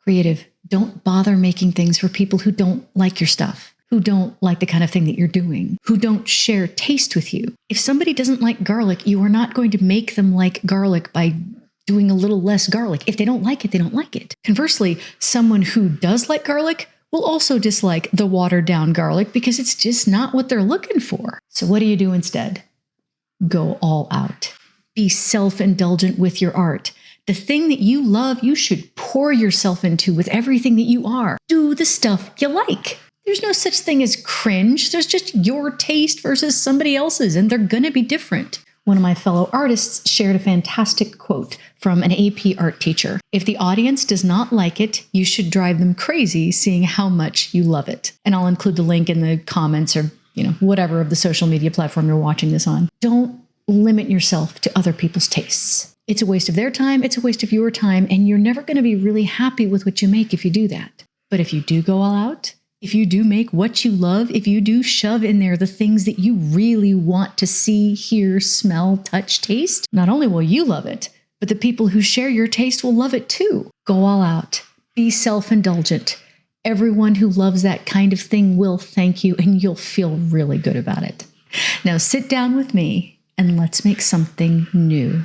Creative, don't bother making things for people who don't like your stuff, who don't like the kind of thing that you're doing, who don't share taste with you. If somebody doesn't like garlic, you are not going to make them like garlic by doing a little less garlic. If they don't like it, they don't like it. Conversely, someone who does like garlic will also dislike the watered down garlic because it's just not what they're looking for. So what do you do instead? Go all out. Be self-indulgent with your art. The thing that you love, you should pour yourself into with everything that you are. Do the stuff you like. There's no such thing as cringe. There's just your taste versus somebody else's, and they're going to be different. One of my fellow artists shared a fantastic quote from an AP art teacher. If the audience does not like it, you should drive them crazy seeing how much you love it. And I'll include the link in the comments or, whatever of the social media platform you're watching this on. Don't limit yourself to other people's tastes. It's a waste of their time. It's a waste of your time. And you're never going to be really happy with what you make if you do that. But if you do go all out, if you do make what you love, if you do shove in there the things that you really want to see, hear, smell, touch, taste, not only will you love it, but the people who share your taste will love it too. Go all out. Be self-indulgent. Everyone who loves that kind of thing will thank you, and you'll feel really good about it. Now sit down with me and let's make something new.